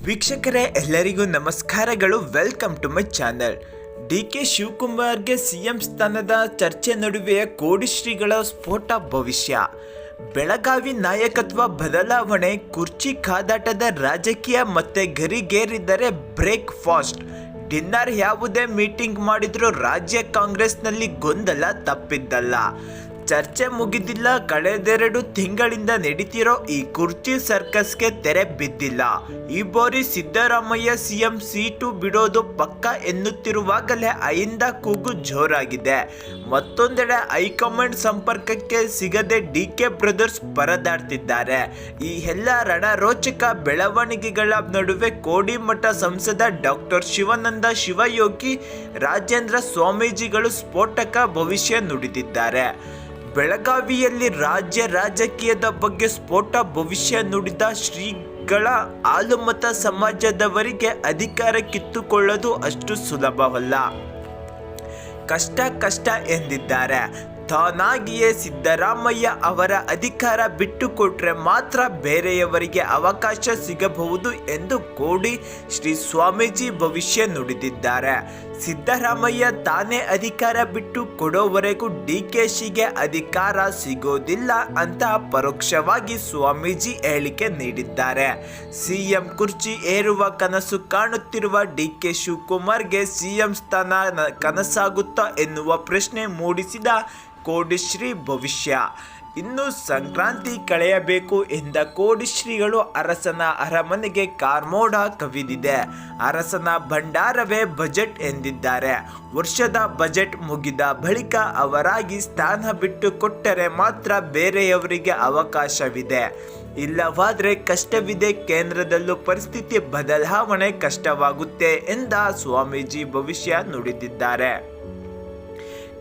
ವೀಕ್ಷಕರೇ ಎಲ್ಲರಿಗೂ ನಮಸ್ಕಾರಗಳು. Welcome to my channel. DK. ಶಿವಕುಮಾರ್ಗೆ ಸಿಎಂ ಸ್ಥಾನದ ಚರ್ಚೆ ನಡುವೆ ಕೋಡಿಶ್ರೀಗಳ ಸ್ಫೋಟ ಭವಿಷ್ಯ. ಬೆಳಗಾವಿ ನಾಯಕತ್ವ ಬದಲಾವಣೆ, ಕುರ್ಚಿ ಕಾದಾಟದ ರಾಜಕೀಯ ಮತ್ತೆ ಗರಿಗೇರಿದರೆ ಬ್ರೇಕ್ ಫಾಸ್ಟ್. ಡಿನ್ನರ್ ಯಾವುದೇ ಮೀಟಿಂಗ್ ಮಾಡಿದ್ರೂ ರಾಜ್ಯ ಕಾಂಗ್ರೆಸ್ನಲ್ಲಿ ಗೊಂದಲ ತಪ್ಪಿದ್ದಲ್ಲ. ಚರ್ಚೆ ಮುಗಿದಿಲ್ಲ. ಕಳೆದೆರಡು ತಿಂಗಳಿಂದ ನಡೀತಿರೋ ಈ ಕುರ್ಚಿ ಸರ್ಕಸ್ಗೆ ತೆರೆ ಬಿದ್ದಿಲ್ಲ. ಈ ಬಾರಿ ಸಿದ್ದರಾಮಯ್ಯ ಸಿಎಂ ಸೀಟು ಬಿಡೋದು ಪಕ್ಕ ಎನ್ನುತ್ತಿರುವಾಗಲೇ ಅಯಿಂದ ಕೂಗು ಜೋರಾಗಿದೆ. ಮತ್ತೊಂದೆಡೆ ಹೈಕಮಾಂಡ್ ಸಂಪರ್ಕಕ್ಕೆ ಸಿಗದೆ ಡಿ.ಕೆ. ಬ್ರದರ್ಸ್ ಪರದಾಡ್ತಿದ್ದಾರೆ. ಈ ಎಲ್ಲ ರಣರೋಚಕ ಬೆಳವಣಿಗೆಗಳ ನಡುವೆ ಕೋಡಿಮಠ ಸಂಸದ ಡಾಕ್ಟರ್ ಶಿವಾನಂದ ಶಿವಯೋಗಿ ರಾಜೇಂದ್ರ ಸ್ವಾಮೀಜಿಗಳು ಸ್ಫೋಟಕ ಭವಿಷ್ಯ ನುಡಿದಿದ್ದಾರೆ. ಬೆಳಗಾವಿಯಲ್ಲಿ ರಾಜ್ಯ ರಾಜಕೀಯದ ಬಗ್ಗೆ ಸ್ಫೋಟ ಭವಿಷ್ಯ ನುಡಿದ ಶ್ರೀಗಳ ಆಲುಮತ ಸಮಾಜದವರಿಗೆ ಅಧಿಕಾರ ಕಿತ್ತುಕೊಳ್ಳೋದು ಅಷ್ಟು ಸುಲಭವಲ್ಲ, ಕಷ್ಟ ಎಂದಿದ್ದಾರೆ. ತಾನಾಗಿಯೇ ಸಿದ್ದರಾಮಯ್ಯ ಅವರ ಅಧಿಕಾರ ಬಿಟ್ಟುಕೊಟ್ರೆ ಮಾತ್ರ ಬೇರೆಯವರಿಗೆ ಅವಕಾಶ ಸಿಗಬಹುದು ಎಂದು ಕೋಡಿ ಶ್ರೀ ಸ್ವಾಮೀಜಿ ಭವಿಷ್ಯ ನುಡಿದಿದ್ದಾರೆ. ಸಿದ್ದರಾಮಯ್ಯ ತಾನೇ ಅಧಿಕಾರ ಬಿಟ್ಟು ಕೊಡೋವರೆಗೂ ಡಿ.ಕೆ.ಶಿಗೆ ಅಧಿಕಾರ ಸಿಗೋದಿಲ್ಲ ಅಂತ ಪರೋಕ್ಷವಾಗಿ ಸ್ವಾಮೀಜಿ ಹೇಳಿಕೆ ನೀಡಿದ್ದಾರೆ. ಸಿಎಂ ಕುರ್ಚಿ ಏರುವ ಕನಸು ಕಾಣುತ್ತಿರುವ ಡಿ.ಕೆ. ಶಿವಕುಮಾರ್ಗೆ ಸಿಎಂ ಸ್ಥಾನ ಕನಸಾಗುತ್ತಾ ಎನ್ನುವ ಪ್ರಶ್ನೆ ಮೂಡಿಸಿದ ಕೋಡಿಶ್ರೀ ಭವಿಷ್ಯ. ಇನ್ನು ಸಂಕ್ರಾಂತಿ ಕಳೆಯಬೇಕು ಎಂದ ಕೋಡಿಶ್ರೀಗಳು ಅರಸನ ಅರಮನೆಗೆ ಕಾರ್ಮೋಡ ಕವಿದಿದೆ. ಅರಸನ ಭಂಡಾರವೇ ಬಜೆಟ್ ಎಂದಿದ್ದಾರೆ. ವರ್ಷದ ಬಜೆಟ್ ಮುಗಿದ ಬಳಿಕ ಅವರಾಗಿ ಸ್ಥಾನ ಬಿಟ್ಟು ಕೊಟ್ಟರೆ ಮಾತ್ರ ಬೇರೆಯವರಿಗೆ ಅವಕಾಶವಿದೆ, ಇಲ್ಲವಾದರೆ ಕಷ್ಟವಿದೆ. ಕೇಂದ್ರದಲ್ಲೂ ಪರಿಸ್ಥಿತಿ ಬದಲಾವಣೆ ಕಷ್ಟವಾಗುತ್ತೆ ಎಂದ ಸ್ವಾಮೀಜಿ ಭವಿಷ್ಯ ನುಡಿದಿದ್ದಾರೆ.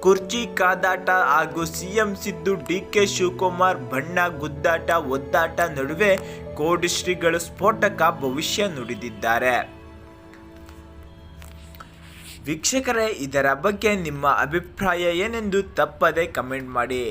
ಕುರ್ಚಿ ಕಾದಾಟ ಹಾಗೂ ಸಿಎಂ ಸಿದ್ದು ಡಿ.ಕೆ. ಶಿವಕುಮಾರ್ ಬಣ್ಣ ಗುದ್ದಾಟ ಒದ್ದಾಟ ನಡುವೆ ಕೋಡಿಶ್ರೀಗಳು ಸ್ಫೋಟಕ ಭವಿಷ್ಯ ನುಡಿದಿದ್ದಾರೆ. ವೀಕ್ಷಕರೇ, ಇದರ ಬಗ್ಗೆ ನಿಮ್ಮ ಅಭಿಪ್ರಾಯ ಏನೆಂದು ತಪ್ಪದೆ ಕಮೆಂಟ್ ಮಾಡಿ.